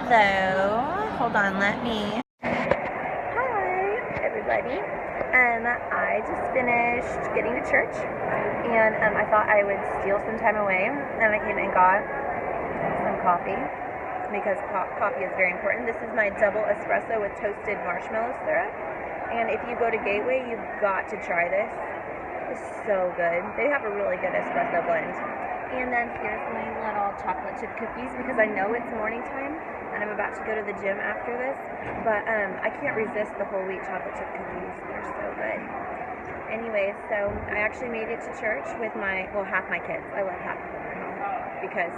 Hello. Hold on, let me. Hi, everybody. I just finished getting to church, and I thought I would steal some time away, and I came and got some coffee because coffee is very important. This is my double espresso with toasted marshmallow syrup, and if you go to Gateway, you've got to try this. It's so good. They have a really good espresso blend. And then here's my little chocolate chip cookies because I know it's morning time and I'm about to go to the gym after this, but I can't resist the whole wheat chocolate chip cookies. They're so good. Anyway, so I actually made it to church with half my kids. I let half of them at home because,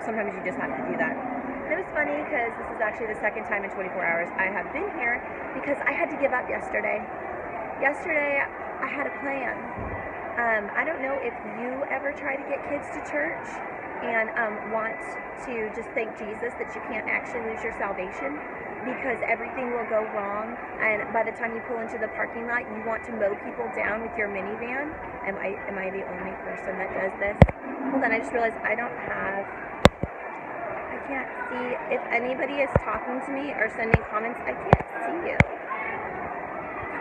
sometimes you just have to do that. And it was funny because this is actually the second time in 24 hours I have been here because I had to give up yesterday. Yesterday, I had a plan. I don't know if you ever try to get kids to church and want to just thank Jesus that you can't actually lose your salvation because everything will go wrong, and by the time you pull into the parking lot, you want to mow people down with your minivan. Am I the only person that does this? Hold on, I just realized I can't see if anybody is talking to me or sending comments. I can't see you.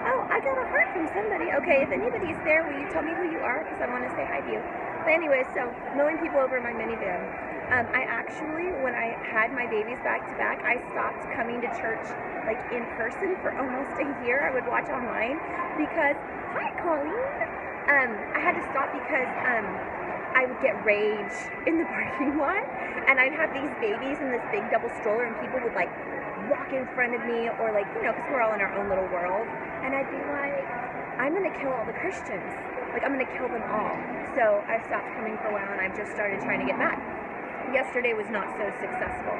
Oh, I got a heart from somebody. Okay, if anybody's there, will you tell me who you are? Because I want to say hi to you. But anyway, so mowing people over in my minivan. I actually, when I had my babies back to back, I stopped coming to church like in person for almost a year. I would watch online because, hi Colleen. I had to stop because I would get rage in the parking lot, and I'd have these babies in this big double stroller, and people would like walk in front of me, or like, because we're all in our own little world, and I'd be like, I'm gonna kill all the Christians, like I'm gonna kill them all. So I stopped coming for a while, and I've just started trying to get back. Yesterday was not so successful,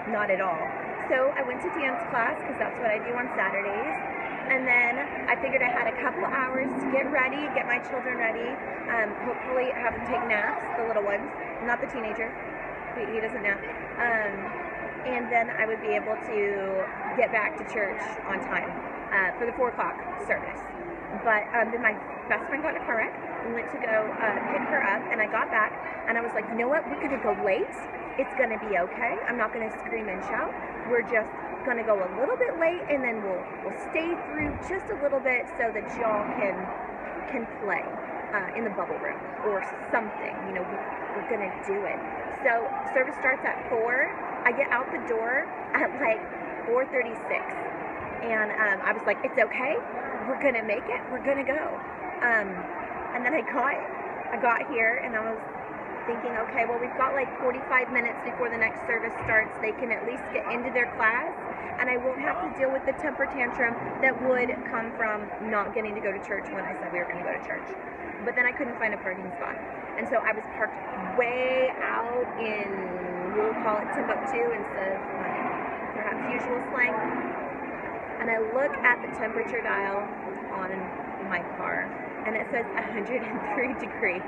not at all. So I went to dance class because that's what I do on Saturdays. And then I figured I had a couple hours to get ready, get my children ready, hopefully have them take naps, the little ones, not the teenager, he doesn't nap, and then I would be able to get back to church on time for the 4 o'clock service. But then my best friend got in a car wreck and went to go pick her up, and I got back, and I was like, you know what, we're going to go late, it's going to be okay, I'm not going to scream and shout, we're just going to go a little bit late, and then we'll stay through just a little bit so that y'all can play in the bubble room or something. We're going to do it. So service starts at 4. I get out the door at like 4:36, and I was like, it's okay, we're going to make it, we're going to go. And then I got here, and I was thinking, okay, well, we've got like 45 minutes before the next service starts. They can at least get into their class, and I won't have to deal with the temper tantrum that would come from not getting to go to church when I said we were going to go to church. But then I couldn't find a parking spot, and so I was parked way out in, we'll call it Timbuktu instead of my perhaps usual slang. And I look at the temperature dial on my car, and it says 103 degrees.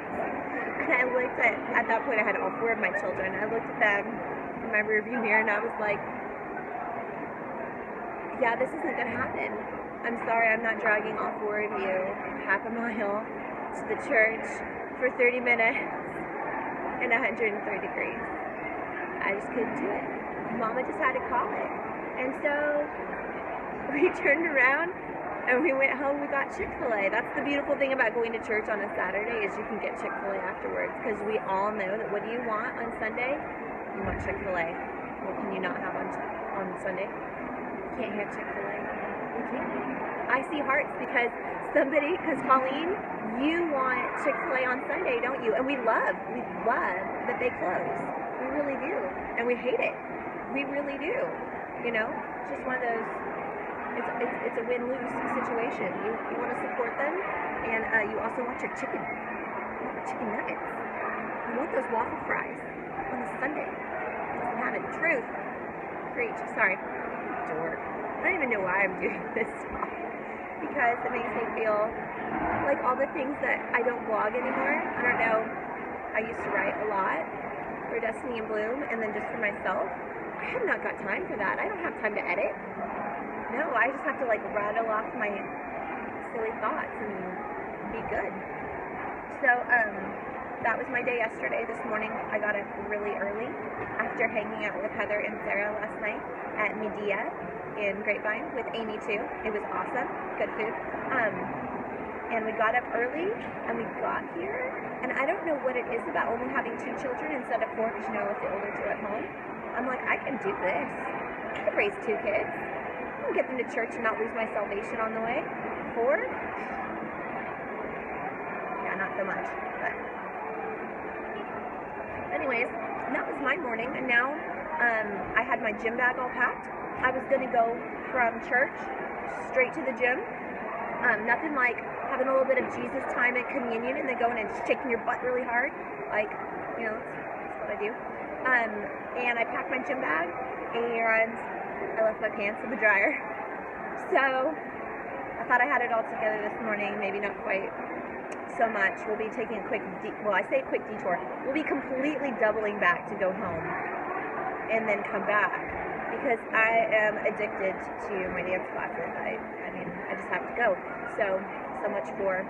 And I looked at that point I had all 4 of my children. I looked at them in my rearview mirror, and I was like, yeah, this isn't going to happen. I'm sorry, I'm not dragging all 4 of you half a mile to the church for 30 minutes in 103 degrees. I just couldn't do it. Mama just had to call it. And so we turned around and we went home. We got Chick-fil-A. That's the beautiful thing about going to church on a Saturday, is you can get Chick-fil-A afterwards, because we all know that what do you want on Sunday? You want Chick-fil-A. What can you not have on Sunday? You can't have Chick-fil-A. You can't. I see hearts because Colleen, you want Chick-fil-A on Sunday, don't you? And we love that they close. We really do. And we hate it. We really do. It's just one of those, it's a win-lose situation. You want to support them, and you also want your chicken. You want the chicken nuggets. You want those waffle fries on a Sunday. Doesn't have it. Truth. Preach. Sorry. Dork. I don't even know why I'm doing this talk. Because it makes me feel like all the things that I don't blog anymore. I don't know. I used to write a lot for Destiny and Bloom, and then just for myself. I have not got time for that. I don't have time to edit. No, I just have to like rattle off my silly thoughts and be good. So, that was my day yesterday. This morning I got up really early. I have after hanging out with Heather and Sarah last night at Medea in Grapevine with Amy too. It was awesome. Good food. And we got up early and we got here. And I don't know what it is about only having 2 children instead of 4, because you know, with the older 2 at home. I'm like, I can do this. I can raise 2 kids. I can get them to church and not lose my salvation on the way. 4? Yeah, not so much. But anyways, that was my morning. And now I had my gym bag all packed. I was going to go from church straight to the gym. Nothing like having a little bit of Jesus time at communion and then going and shaking your butt really hard. Like, you know, that's what I do. And I packed my gym bag and I left my pants in the dryer. So I thought I had it all together this morning. Maybe not quite so much. We'll be taking a quick, well, I say a quick detour. We'll be completely doubling back to go home and then come back, because I am addicted to my dance classes. I mean, I just have to go. So much for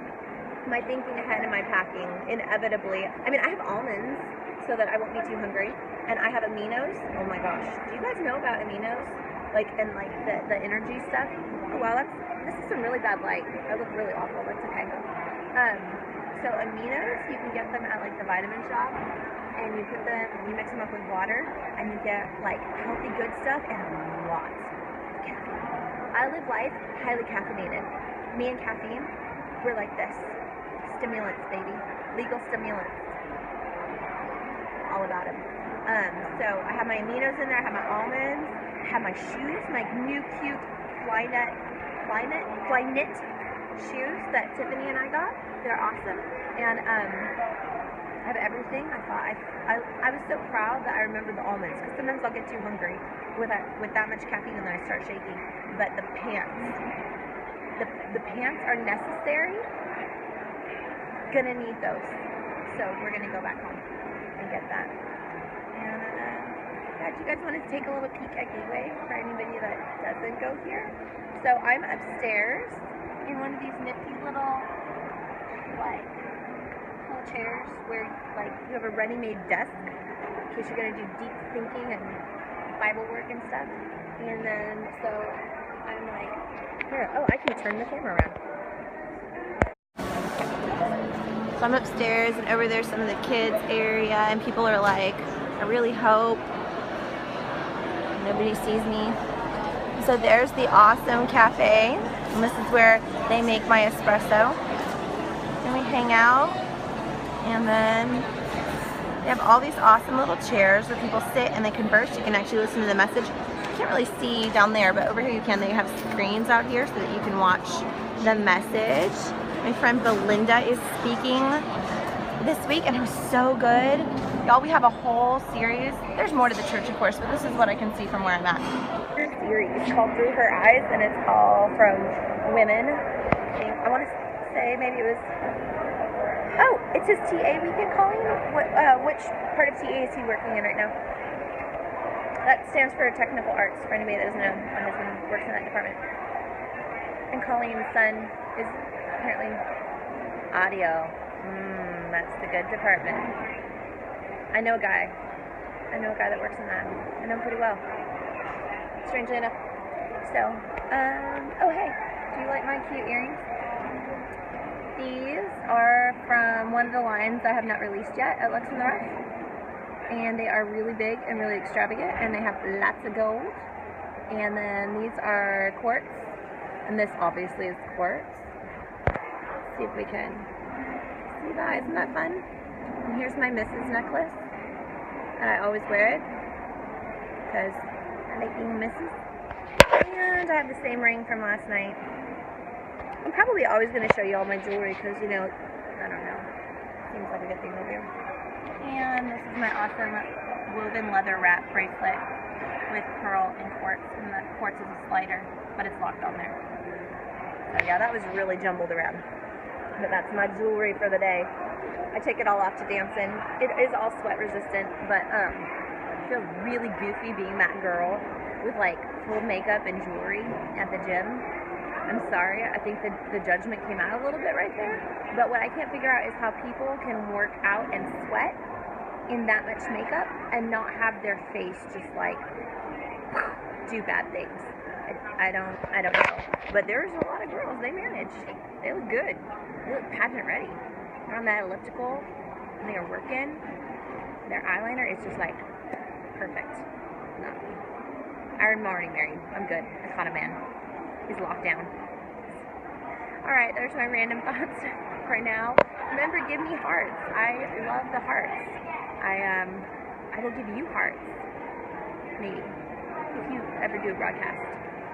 my thinking ahead and my packing. Inevitably, I mean, I have almonds so that I won't be too hungry, and I have aminos. Oh my gosh, do you guys know about aminos? Like, and like the energy stuff? Oh wow, this is some really bad light. I look really awful. That's okay. So aminos, you can get them at like the vitamin shop, and you mix them up with water, and you get like healthy good stuff and lots of caffeine. I live life highly caffeinated. Me and caffeine, we're like this. Stimulants, baby. Legal stimulants. All about them. So I have my aminos in there, I have my almonds, I have my shoes, my new cute Flyknit shoes that Tiffany and I got. They're awesome. And I have everything. I thought I was so proud that I remembered the almonds, because sometimes I'll get too hungry with that much caffeine and then I start shaking. But the pants. The pants are necessary. Gonna need those. So we're gonna go back home and get that. And yeah, do you guys want to take a little peek at Gateway for anybody that doesn't go here? So I'm upstairs in one of these nifty little chairs where like you have a ready-made desk in case you're gonna do deep thinking and Bible work and stuff. And then so I'm like, here, oh, I can turn the camera around. So I'm upstairs, and over there's some of the kids area, and people are like, I really hope nobody sees me. So there's the awesome cafe, and this is where they make my espresso. And we hang out, and then they have all these awesome little chairs where people sit and they converse. You can actually listen to the message. You can't really see down there, but over here you can. They have screens out here so that you can watch the message. My friend Belinda is speaking this week, and it was so good. Y'all, we have a whole series. There's more to the church, of course, but this is what I can see from where I'm at. This series called Through Her Eyes, and it's all from women. I want to say maybe it was, oh, it says TA weekend calling. Which part of TA is he working in right now? That stands for Technical Arts, for anybody that doesn't know. My husband works in that department. And Colleen's son is apparently audio. That's the good department. I know a guy that works in that. I know him pretty well, strangely enough. So, oh hey, do you like my cute earrings? These are from one of the lines I have not released yet at Lux and the Rush. And they are really big and really extravagant, and they have lots of gold. And then these are quartz, and this obviously is quartz. Let's see if we can see that. Isn't that fun? And here's my Mrs. necklace, and I always wear it because I like being Mrs. And I have the same ring from last night. I'm probably always going to show you all my jewelry because, you know, I don't know. Seems like a good thing to do. And this is my awesome woven leather wrap bracelet with pearl and quartz. And the quartz is a slider, but it's locked on there. So yeah, that was really jumbled around. But that's my jewelry for the day. I take it all off to dance in. It is all sweat resistant, but it feels really goofy being that girl with like full makeup and jewelry at the gym. I'm sorry, I think the judgment came out a little bit right there. But what I can't figure out is how people can work out and sweat in that much makeup and not have their face just like do bad things. I don't know. But there's a lot of girls, they manage. They look good. They look pageant ready. They're on that elliptical and they are working. Their eyeliner is just like perfect. No. I'm already married. I'm good. I caught a man. He's locked down. Alright, there's my random thoughts right now. Remember, give me hearts. I love the hearts. I will give you hearts. Maybe. If you ever do a broadcast.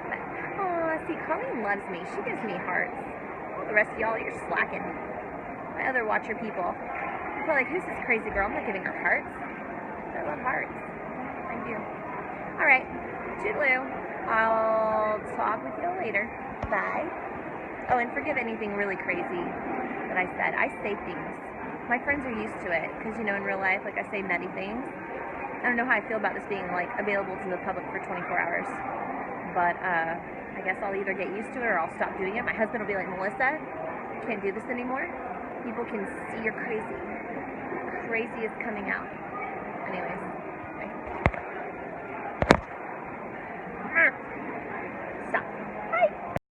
But, oh, see, Colleen loves me. She gives me hearts. The rest of y'all, you're slacking. My other watcher people. They're like, who's this crazy girl? I'm not giving her hearts. I love hearts. I do. Alright. Toodaloo. I'll talk with you later. Bye. Oh, and forgive anything really crazy that I said. I say things. My friends are used to it, because, you know, in real life, like, I say nutty things. I don't know how I feel about this being, like, available to the public for 24 hours. But, I guess I'll either get used to it or I'll stop doing it. My husband will be like, Melissa, you can't do this anymore. People can see you're crazy. Crazy is coming out. Anyways.